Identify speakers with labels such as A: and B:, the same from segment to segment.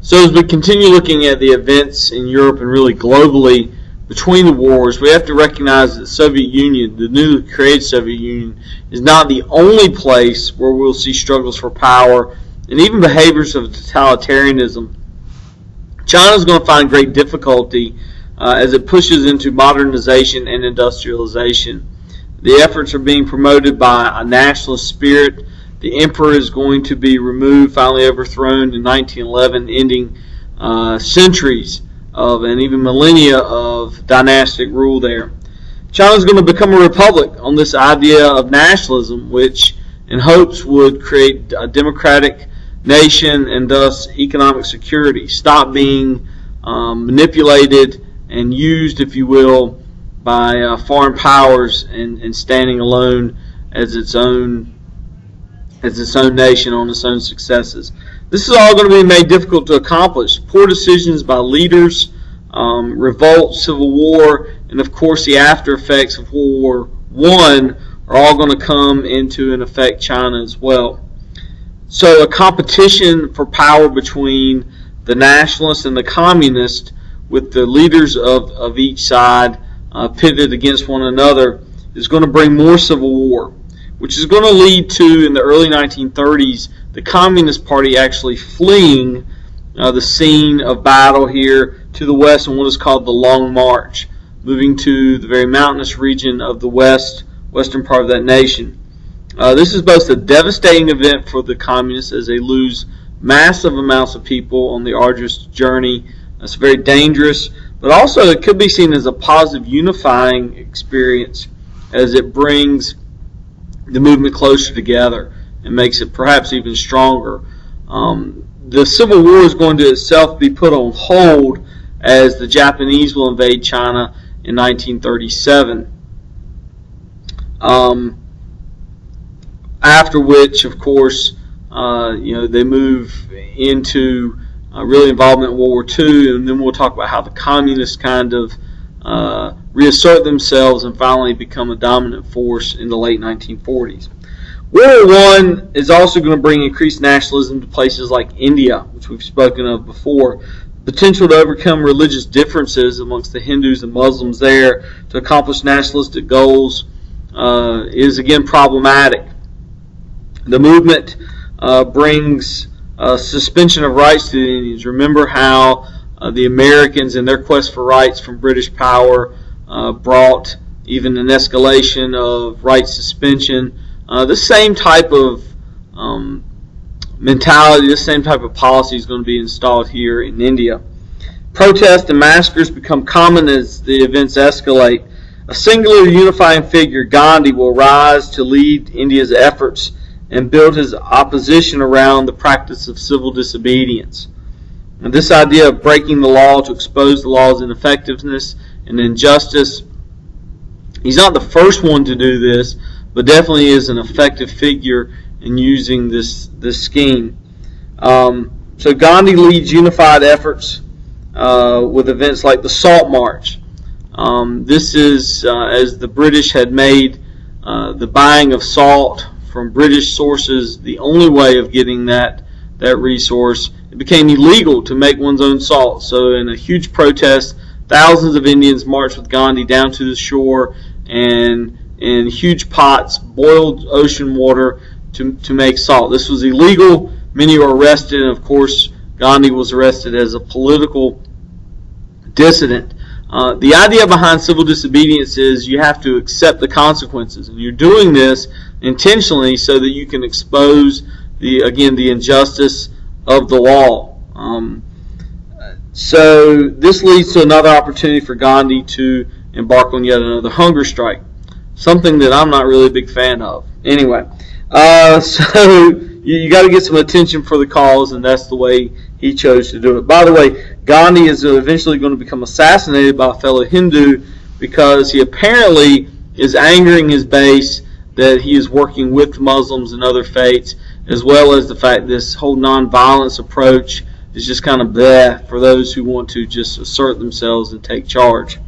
A: So as we continue looking at the events in Europe and really globally between the wars, we have to recognize that the Soviet Union, the newly created Soviet Union, is not the only place where we'll see struggles for power and even behaviors of totalitarianism. China is going to find great difficulty as it pushes into modernization and industrialization. The efforts are being promoted by a nationalist spirit. The emperor is going to be removed, finally overthrown in 1911, ending centuries of and even millennia of dynastic rule there. China is going to become a republic on this idea of nationalism, which in hopes would create a democratic nation and thus economic security. Stop being manipulated and used, if you will, by foreign powers and standing alone as its own nation on its own successes. This is all going to be made difficult to accomplish. Poor decisions by leaders, revolt, civil war, and of course the after effects of World War I are all going to come into and affect China as well. So a competition for power between the nationalists and the communists, with the leaders of each side pitted against one another, is going to bring more civil war, which is going to lead to, in the early 1930s, the Communist Party actually fleeing the scene of battle here to the west in what is called the Long March, moving to the very mountainous region of the western part of that nation. This is both a devastating event for the communists as they lose massive amounts of people on the arduous journey. It's very dangerous, but also it could be seen as a positive unifying experience as it brings the movement closer together and makes it perhaps even stronger. The Civil War is going to itself be put on hold as the Japanese will invade China in 1937. After which, of course, they move into really involvement in World War II, and then we'll talk about how the communists kind of reassert themselves and finally become a dominant force in the late 1940s. World War I is also going to bring increased nationalism to places like India, which we've spoken of before. Potential to overcome religious differences amongst the Hindus and Muslims there to accomplish nationalistic goals is again problematic. The movement brings suspension of rights to the Indians. Remember how the Americans, in their quest for rights from British power, brought even an escalation of rights suspension. The same type of mentality, the same type of policy is going to be installed here in India. Protests and massacres become common as the events escalate. A singular unifying figure, Gandhi, will rise to lead India's efforts and build his opposition around the practice of civil disobedience. And this idea of breaking the law to expose the law's ineffectiveness and injustice, he's not the first one to do this, but definitely is an effective figure in using this scheme. So Gandhi leads unified efforts with events like the Salt March. This is as the British had made the buying of salt from British sources the only way of getting that resource. It became illegal to make one's own salt. So in a huge protest, thousands of Indians marched with Gandhi down to the shore and in huge pots boiled ocean water to make salt. This was illegal. Many were arrested, and of course Gandhi was arrested as a political dissident. The idea behind civil disobedience is you have to accept the consequences, and you're doing this intentionally so that you can expose the injustice of the law. So this leads to another opportunity for Gandhi to embark on yet another hunger strike, something that I'm not really a big fan of. Anyway, so you got to get some attention for the cause, and that's the way he chose to do it. By the way, Gandhi is eventually going to become assassinated by a fellow Hindu because he apparently is angering his base that he is working with Muslims and other faiths, as well as the fact this whole nonviolence approach is just kind of bleh for those who want to just assert themselves and take charge.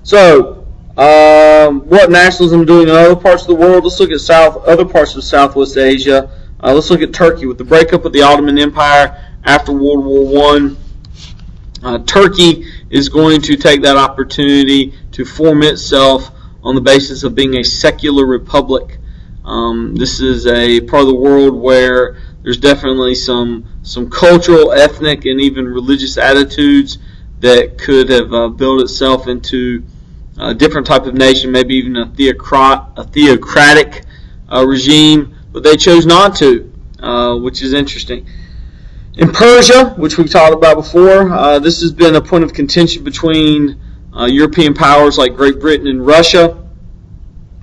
A: So, what nationalism is doing in other parts of the world? Let's look at other parts of Southwest Asia. Let's look at Turkey. With the breakup of the Ottoman Empire after World War I. Turkey is going to take that opportunity to form itself on the basis of being a secular republic. This is a part of the world where there's definitely some cultural, ethnic, and even religious attitudes that could have built itself into a different type of nation, maybe even a theocratic regime, but they chose not to, which is interesting. In Persia, which we've talked about before, this has been a point of contention between European powers like Great Britain and Russia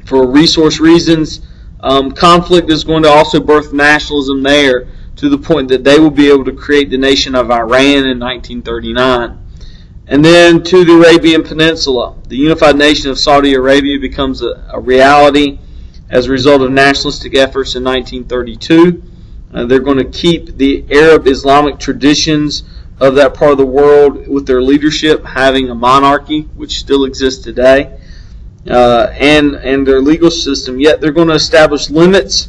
A: for resource reasons. Conflict is going to also birth nationalism there to the point that they will be able to create the nation of Iran in 1939. And then to the Arabian Peninsula. The unified nation of Saudi Arabia becomes a reality as a result of nationalistic efforts in 1932. They're going to keep the Arab Islamic traditions of that part of the world with their leadership having a monarchy, which still exists today, and their legal system. Yet they're going to establish limits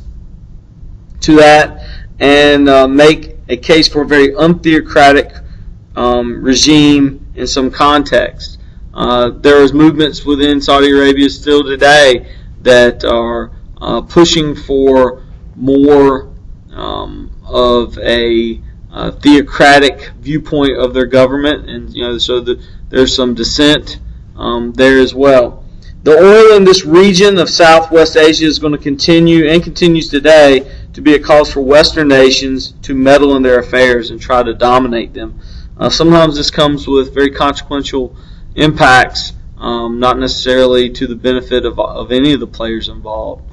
A: to that and make a case for a very untheocratic regime in some context. There is movements within Saudi Arabia still today that are pushing for more of a theocratic viewpoint of their government, and so there's some dissent there as well. The oil in this region of Southwest Asia is going to continue and continues today to be a cause for Western nations to meddle in their affairs and try to dominate them. Sometimes this comes with very consequential impacts, not necessarily to the benefit of any of the players involved.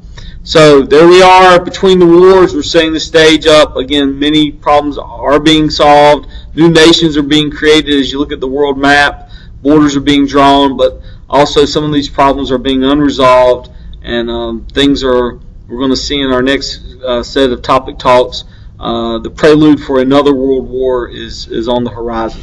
A: So there we are between the wars. We're setting the stage up. Again, many problems are being solved. New nations are being created as you look at the world map. Borders are being drawn, but also some of these problems are being unresolved, and we're going to see in our next set of topic talks, the prelude for another world war is on the horizon.